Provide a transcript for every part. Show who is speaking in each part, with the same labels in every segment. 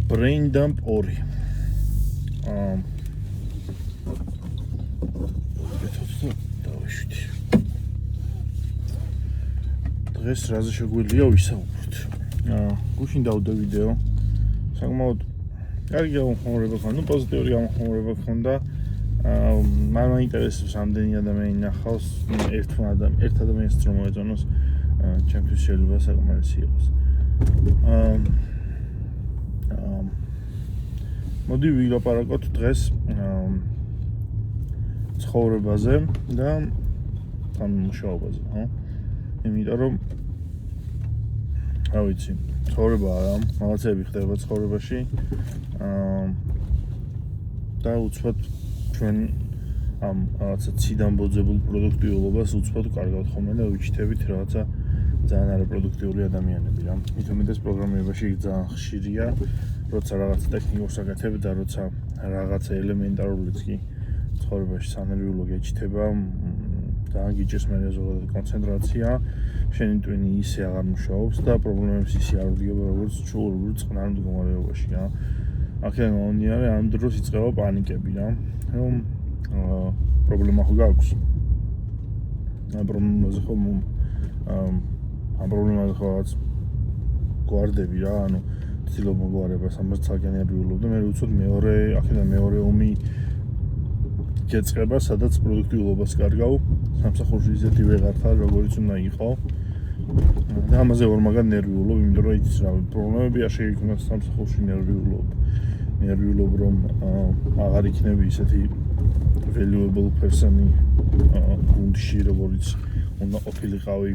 Speaker 1: Brain dump 2. დღეს რაზე შეგვიძლია ვისაუბროთ. გუშინ დავდე ვიდეო. საკმაოდ კარგი გამხმაურება ჰქონდა, პოზიტიური გამხმაურება ჰქონდა. მან მაინტერესებს რამდენი ადამიანი ნახავს, ერთ ადამიანს რომ მოეწონოს, ჩემთვის შეიძლება საკმარისი იყოს. მოდი ვილაპარაკოთ დღეს ცხოვრებაზე და ამ მუშაობაზე, ხო? იმიტომ რომ რა ვიცი, ცხოვრებაა, რაღაცები ხდება ცხოვრებაში. და უცბად ჩვენ ამ რაღაცა ციდან ბოძებულ პროდუქტიულობას უცბად კარგავთ ხოლმე და ვიჩიტებით რაღაცა ძალიან არაპროდუქტიული ადამიანები რა. მით უმეტეს პროგრამირებაში ძალიან ხშირია, როცა რაღაც ტექნიკურს აკეთებ და როცა რაღაცა ელემენტარულიც კი ცხოვრებაში სანერვიულო გეჩიტება, ძალიან გიჭირს მე ზოგადად კონცენტრაცია, შენი ტვინი ისე აღარ მუშაობს და პრობლემებს ისე არ უდგება, როგორც წყნარ მდგომარეობაში რა. აქედან გამომდინარე, ამ დროს იწყება პანიკები რა, რომ პრობლემა ხო გაქვს. ამ პრობლემაზე ხო რაღაც გვარდები რა, ანუ ცდილობ მოგვარებას, ამას ძალიან ნერვიულობ და მე ვუცოდ აქედან მეორე ომი გეწყება, სადაც პროდუქტიულობას კარგავ, სამსახურში ისეთი ვეღარ ხარ, როგორიც უნდა იყო. და ამაზე ორმაგად ნერვიულობ, იმიტომ რომ იცის რა, პრობლემები არ შეიქმნას სამსახურში ნერვიულობ, რომ აღარ იქნები ისეთი valuable person-ი გუნდში, როგორც უნდა ყოფილიყავი.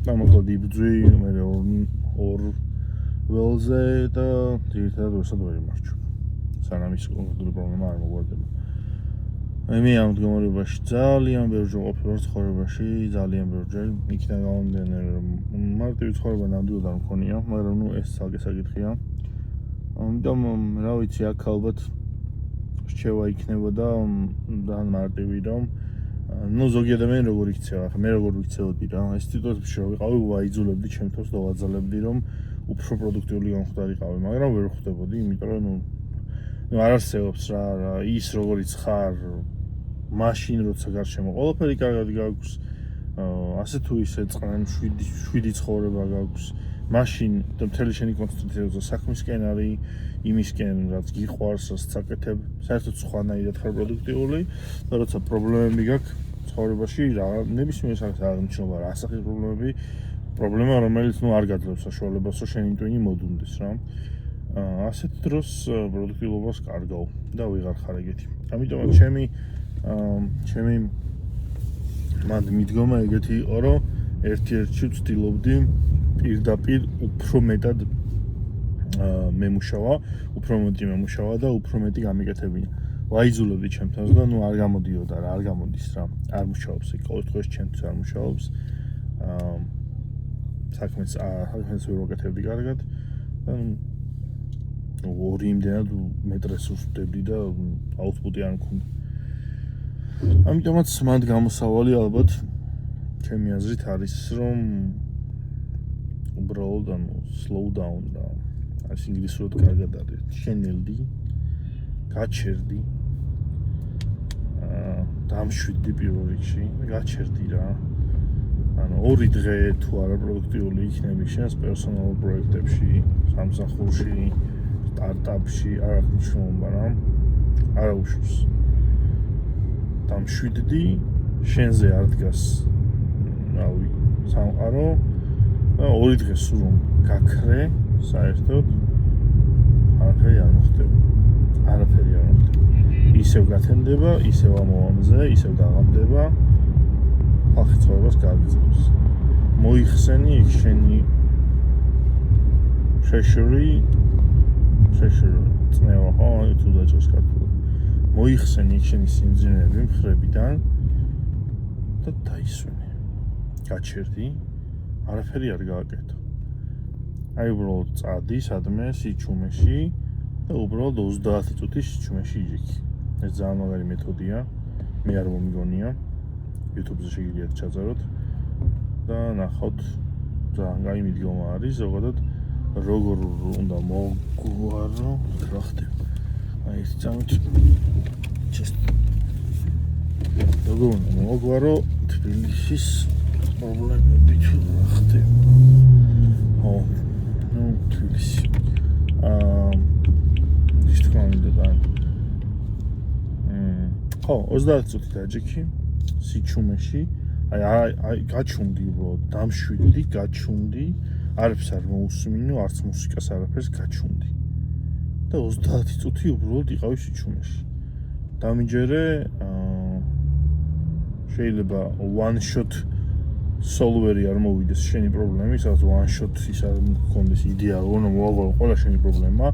Speaker 1: და მოკლედ იბრძვი, მე ორ ველზე და ძირითადად ვერსად ვერ იმარჩვა. სანამ ის კონკრეტული პრობლემა არ მოგვარდება. მე ამ მდგომარეობაში ძალიან ბევრჯერ ყოფილი ცხოვრებაში, ძალიან ბევრჯერ იქიდან გამომდინარე, რომ მარტივი ცხოვრება ნამდვილად არ მქონია, მაგრამ ეს ცალკე საკითხია. ამიტომ რა ვიცი, აქ ალბათ რჩევა იქნებოდა ძალიან მარტივი, რომ ზოგი ადამიანი როგორ იქცევა, ახლა მე როგორ ვიქცეოდი რა, ეს სიტუაციაში რომ ვიყავი, ვაიძულებდი ჩემთავს და ვაძალებდი, რომ უფრო პროდუქტიული გამხდარიყავი, მაგრამ ვერ ხვდებოდი, იმიტომ რომ არ არსებობს რა, ის როგორიც ხარ, მაშინ როცა გარშემო ყველაფერი კარგად გაქვს, ასე თუ ისე წყნარი შვიდი ცხოვრება გაქვს, მაშინ და მთელი შენი კონცენტრაცია საქმისკენ არის, იმისკენ რაც გიყვარს, რასაც აკეთებ, საერთოდ სხვანაირად ხარ პროდუქტიული და როცა პრობლემები გაქვს ცხოვრებაში, რა ნებისმიერ საკითხს აღნიშნულობა რა ასახის პრობლემა, რომელიც არ გაძლევს საშუალებას, რომ შენი ტვინი მოდუნდეს რა. ასეთ დროს პროდუქტიულობას კარგავ და ვიღარ ხარ ეგეთი. ამიტომაც ჩემი მიდგომა ეგეთი იყო, რომ ერთ-ერთში ვცდილობდი პირდაპირ უფრო მეტად მემუშავა და უფრო მეტი გამიკეთებინა. ვაიძულებდი ჩემთავს და არ გამოდიოდა რა, არ გამოდის რა. არ მუშაობს ეგ, ყოველ დღეს ჩემთვის არ მუშაობს. საქმეს ვერ ვაკეთებდი კარგად და ორი იმდენად მეტრეს ვსვდები და აუთპუტი არ მქონდა. ამიტომაც მანდ გამოსავალი ალბათ ჩემი აზრით არის, რომ უბრალოდ slow down და ეს ინგლისურად კარგად არის, შენელდი, გაჩერდი, დამშვიდდი პირველ რიგში, გაჩერდი რა. ორი დღე თუ არა პროდუქტიული იქნები შენს პერსონალურ პროექტებში, სამსახურში, სტარტაპში, არ აქვს მნიშვნელობა რა. არა უშავს. დამშვიდდი, შენზე არ დგას რავი, სამყარო და ორი დღე სულ რომ გაქრე, საერთოდ არაფერი არ მოხდება. ისევ გათენდება, ისევ ამოვამზე, ისევ დაღამდება, ხალხი ცხოვრებას გააგრძელებს. მოიხსენი იქ შენი წნევა ხო, თუ დაჭერს ქართულად. მოიხსენი იქ შენი სიმძიმეები მხრებიდან და დაისვენე. გაჩერდი, არაფერი არ გააკეთო. აი უბრალოდ წადი სადმე სიჩუმეში და უბრალოდ 30 წუთის სიჩუმეში იჯექი. ეს ძალიან მაგარი მეთოდია, მე არ მომიგონია. YouTube-ზე შეგიძლიათ ჩაწეროთ და ნახავთ, ძალიან კაი მიდგომა არის, ზოგადად როგორ უნდა მოგვარო რა ხდება აი ეს წამით როგორ უნდა მოგვარო თბილისის პრობლემები თუ რა ხდება ხო ნუ თბილისი ის თქვა მინდა ხო 30 წუთი დაჯექი სიჩუმეში აი გაჩუმდი უბრალოდ დამშვიდდი გაჩუმდი არაფერს არ მოусმინო არც მუსიკას არაფერს გაჩუმდი და 30 წუთი უბრალოდ იყავი სიჩუმეში დამიჯერე შეიძლება one shot solver-ი არ მოვიდეს შენი პრობლემი სადაც one shot ის არ მქონდეს იდეა რომ მოაღვარო ყველა შენი პრობლემა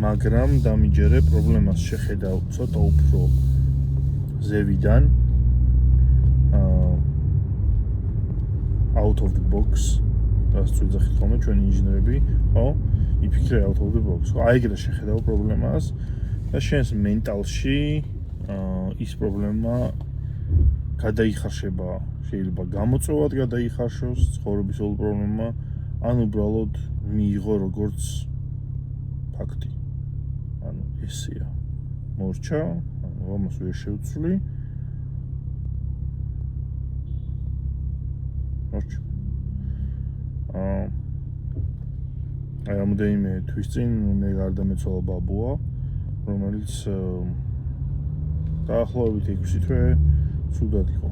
Speaker 1: მაგრამ დამიჯერე პრობლემას შეხედავ ცოტა უფრო ზევიდან out of the box რაც წუძახით ხოლმე ჩვენი ინჟინერები ხო იფიქრე out of the box ხო აი ეგრე შეხედავ პრობლემას და შენს მენტალში ის პრობლემა გადაიხარშება შეიძლება გამოწვევად გადაიხარშოს ცხოვრების όλ პრობლემა ან უბრალოდ მიიღო როგორც ფაქტი ანუ ესეა მორჩა ანუ ამას ვერ შევცვლი მორჩა აი რამოდენიმე თვის წინ მე გარდამეცვალა ბაბუა რომელიც დაახლოებით 6 თვე ცუდად იყო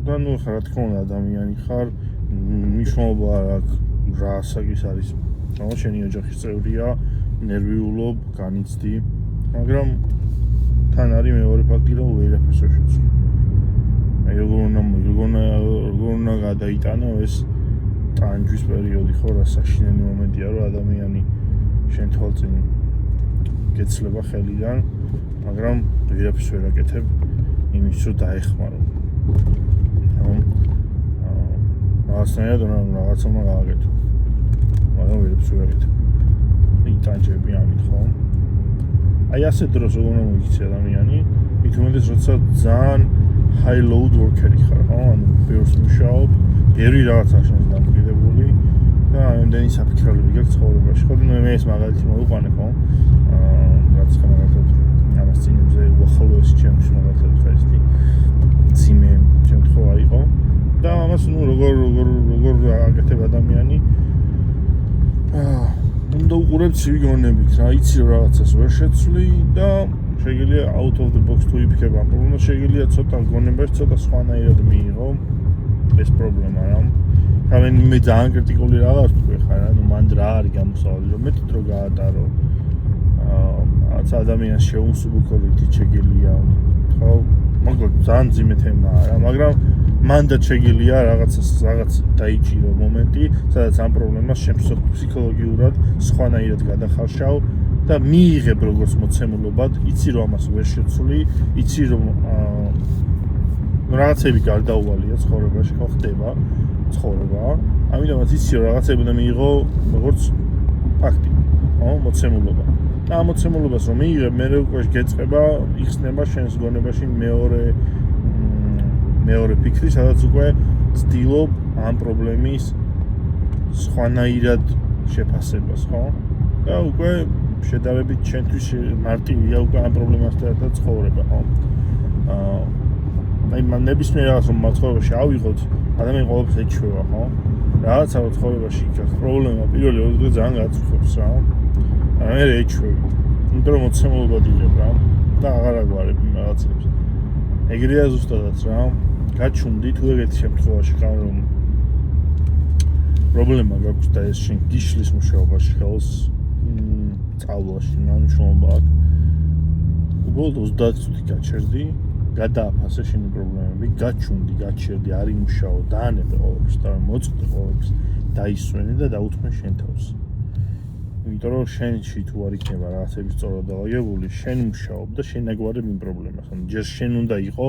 Speaker 1: და ნუ რა თქმა უნდა ადამიანი ხარ მნიშვნელობა არ აქვს რა ასაკის არის ხო შენი ოჯახის წევრია ნერვიულობ განიცდი მაგრამ თან არის მეორე ფაქტი რომ ვერაფერს ვერ შეცვლი აი როგორ უნდა გადაიტანო ეს ტანჯვის პერიოდი ხო რა საშინელი მომენტია რომ ადამიანი შენ თვალწინ გეცლება ხელიდან მაგრამ ვერაფერს ვერ აკეთებ იმის რომ დაეხმარო რაღაცნაირად რაღაცა უნდა გააკეთო მაგრამ ვერაფერს ვერ აკეთებ იტანჯები ამით ხო აი ასე დროს როგორ უნდა მოიქცე ადამიანი მით უმეტეს როცა ძალიან high load worker-ი ხარ ხო ანუ ბევრს მუშაობ ბევრი რაღაცა შენს დამოკიდებული და ამდენი საფიქრებლები გაქვს ცხოვრებაში ხო და მე ეს მაგალითი მოვიყვანე ხო რაც ხა მაგალითად ამას წინებზე უახლოესი ჩემს მაგალითად ხა ესეთი ძიმე შემთხვევა იყო და ამას ნუ როგორ აკეთებ ადამიანი უნდა უყურებ ცივი გონებით რა იცი რომ რაღაცას ვერ შეცვლი და შეიძლება out of the box თუ იფიქრებ ამ პრობლემას შეიძლება ცოტა გონებაში ცოტა სხვანაირად მიიღო ეს პრობლემა რა თავენ მე ძალიან კრიტიკული რაღაც თქვი ხარ ანუ მანდ რა არის გამოსავალი რომ მეტი დრო გაატარო რაც ადამიანს შეუსუბუქო რითი შეგელია ხო მაგრამ ძალიან ძიმე თემაა რა მაგრამ მანდ შეგელია რაღაც დაიჭირო მომენტი სადაც ამ პრობლემას შენ ფსიქოლოგიურად სხვანაირად გადახარშავ და მიიღებ როგორც მოცემულობად იცი რომ ამას ვერ შეცვლი იცი რომ რაღაცები გარდაუვალია ცხოვრებაში ხო ხდება ცხოვრება ამიტომაც იცი რომ რაღაცები უნდა მიიღო როგორც ფაქტი ხო მოცემულობა და ამ მოცემულობას რომ მიიღებ მე უკვე გეწყება იხსნება შენს გონებაში მეორე ფიქრი სადაც უკვე ცდილობ ამ პრობლემის სხვანაირად შეფასებას ხო და უკვე შედარებით ჩვენთვის მარტივია უკვე ამ პრობლემასთან ერთად ცხოვრება ხო აი მან ნებისმიერ რაღაც რომ ცხოვრებაში ავიღოთ ადამიანი ყოველთვის ეჩვევა ხო რაღაცა ცხოვრებაში გაქვს პრობლემა პირველი ორი დღე ძალიან გაწუხებს რა მე ეჩვევი იმიტომ რომ მოცემულობად იღებ რა და აღარ აგვარებ რაღაცებს ეგრეა ზუსტადაც რა გაჩუმდი თუ ეგეთი შემთხვევაში ხარ რომ პრობლემა გაქვს და ეს შენ გიშლის მუშაობაში ხელს წავლაში მნიშვნელობა აქვს უბრალოდ 30 წუთი გაჩერდი გადააფასე შენი პრობლემები გაჩუმდი გაჩერდი არ იმუშაო დაანებე ყოველთვის და მოწყდი ყოველთვის დაისვენე და დაუთმე შენ თავს იმიტომ რომ შენში თუ არ იქნება რაღაცები სწორად დალაგებული შენ მუშაობ და შენ აგვარებ იმ პრობლემას ანუ ჯერ შენ უნდა იყო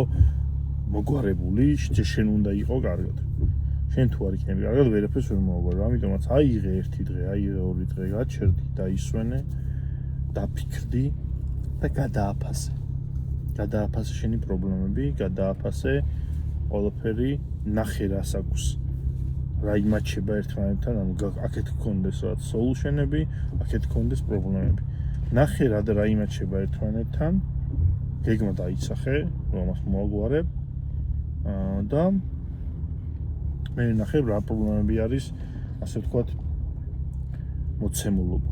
Speaker 1: მოგვარებული შენ უნდა იყო კარგად შენ თუ არ იქნები კარგად ვერაფერს ვერ მოაგვარო ამიტომაც აიღე ერთი დღე აიღე ორი დღე გაჩერდი დაისვენე დაფიქრდი და გადააფასე შენი პრობლემები გადააფასე ყველაფერი ნახე რას აქვს რა იმაჩება ერთმანეთთან, ანუ აქეთ გქონდეს რაღაც solution-ები, აქეთ გქონდეს პრობლემები. ნახე რა და რა იმაჩება ერთმანეთთან, გეგმა დაიცახე, რომას მოაგვარებ და მე ნახე რა პრობლემები არის, ასე ვთქვათ, მოცემულობა.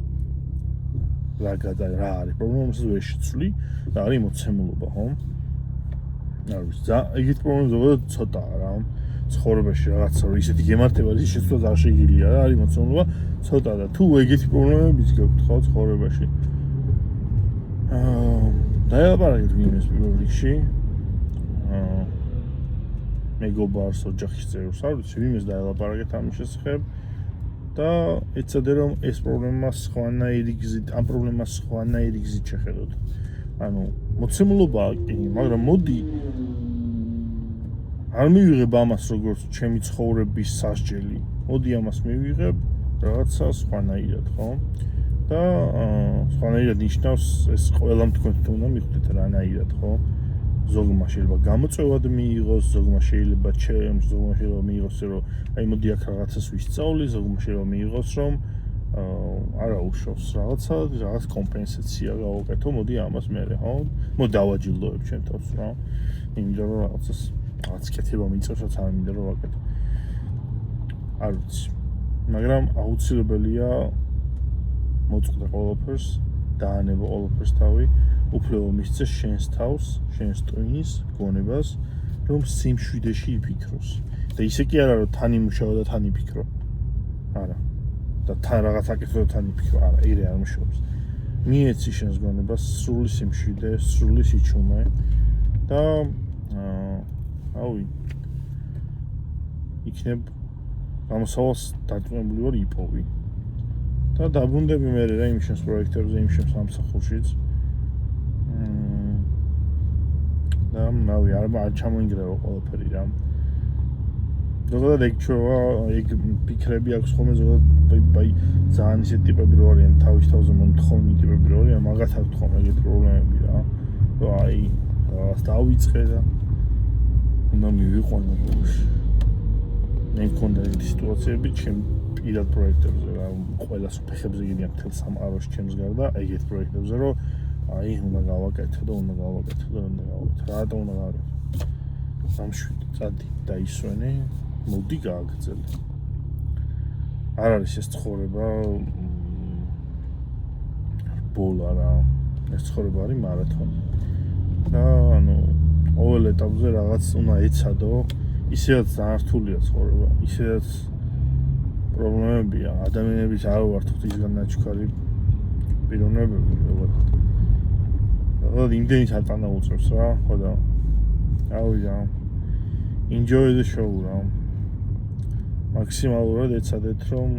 Speaker 1: რა არის პრობლემას ვერ შეცვლი და არის მოცემულობა, ხო? არ ვიცი, ეგეთ პრობლემები ზოგადად ცოტაა რა. ცხოვრებაში რაღაცა რომ ისეთი გემართება, ის შეცვლაც არ შეგიძლია რა, არის მოცემულობა ცოტა და თუ ეგეთი პრობლემებიც გაქვთ ხო ცხოვრებაში. დაელაპარაკეთ ვინმეს პირველ რიგში. მეგობარს, ოჯახის წევრს, არ ვიცი, ვინმეს დაელაპარაკეთ ამის შესახებ და ეცადე რომ ეს პრობლემას სხვანაირი გზით, ამ პრობლემას სხვანაირი გზით შეხედოთ. ანუ მოცემულობაა კი, მაგრამ მოდი არ მივიღებ ამას როგორც ჩემი ცხოვრების სასჯელი. მოდი ამას მივიღებ რაღაცა სხვანაირად, ხო? და სხვანაირად ნიშნავს ეს ყველამ თქვენთ უნდა მიხვდეთ რანაირად, ხო? ზოგმა შეიძლება გამოწვევად მიიღოს, ზოგმა შეიძლება ჩემს, ზოგმა შეიძლება მიიღოს რომ აი მოდი აქ რაღაცას ვისწავლი, ზოგმა შეიძლება მიიღოს რომ არა უშავს რაღაც კომპენსაცია გავაკეთო, მოდი ამას მერე, ხო? მოდი დავაჯილდოებ ჩვენ თავს რა. იმიტომ რომ რაღაც კეთება მიწევს, რაც არ მინდა რომ ვაკეთო. არ ვიცი. მაგრამ აუცილებელია მოწყდა ყველაფერს, დაანება ყველაფერს თავი, უფლება მისცეს შენს თავს, შენს ტვინის გონებას, რომ სიმშვიდეში იფიქროს. და ისე კი არა რომ თან იმუშაო და თან იფიქრო. არა. და თან რაღაც აკეთო და თან იფიქრო. არა, ირე არ მუშაობს. მიეცი შენს გონებას სრული სიმშვიდე, სრული სიჩუმე და იქნებ გამოსავალს დარწმუნებული ვარ იპოვი. და დაბრუნდები მე რა იმ შენს პროექტებზე, იმ შენს სამსახურშიც. და არ ჩამოინგრევა ყველაფერი რა. ზოგადად ეგ ჩვევა, ეგ ფიქრები აქვს ხოლმე ზოგადად აი ძალიან ისეთი ტიპები რო არიან თავის თავზე მომთხოვნი ტიპები რო არიან, მაგათ აქვთ ხოლმე ეგეთ პრობლემები რა. რომ აი რაღაც დავიწყე და უნდა მივიყვანო ბოლოში. მე მქონდა ეგეთი სიტუაციები ჩემ პირად პროექტებზე რა, ყველას ფეხებზე გინდა მთელ სამყაროში ჩემს გარდა ეგეთ პროექტებზე რომ აი უნდა გავაკეთო და უნდა გავაკეთო. რატომ უნდა გავაკეთო? სამშვიდე წადი დაისვენე, მოდი გააგრძელე. არ არის ეს ცხოვრება ბოლა რა. ეს ცხოვრება არის მარათონი. და ანუ ყოველ ეტაპზე რაღაც უნდა ეცადო, ისედაც ძალიან რთულია ცხოვრება, ისედაც პრობლემებია, ადამიანების არ ვართ ღვთისგან ნაჩქარი პიროვნებები, ზოგადად. ზოგადად იმდენიც არ წანაუწევს რა, ხო და ავიდა, enjoy the show რა. მაქსიმალურად ეცადეთ რომ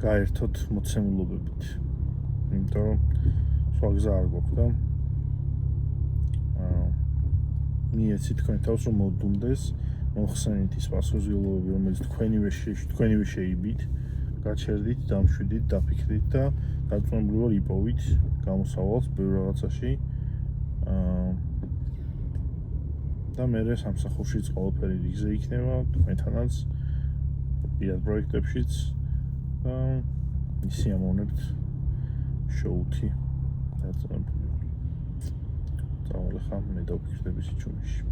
Speaker 1: გაერთოთ მოცემულობებით. იმიტომ რომ სხვა გზა არ გვაქვს და მიეცით თქვენ თავს რომ მოდუნდეს, მოხსენით ის პასუხისმგებლობები, რომელიც თქვენივე შეიბით, გაჩერდით, დამშვიდით, დაფიქრდით და დარწმუნებული ვარ იპოვით გამოსავალს ბევრ რაღაცაში. და მერე სამსახურშიც ყველაფერი რიგზე იქნება, თქვენთანაც პირად პროექტებშიც და ისიამოვნებთ შოუთი დაწესებული. წავალ ხა მე დავფიქრდები სიჩუმეში.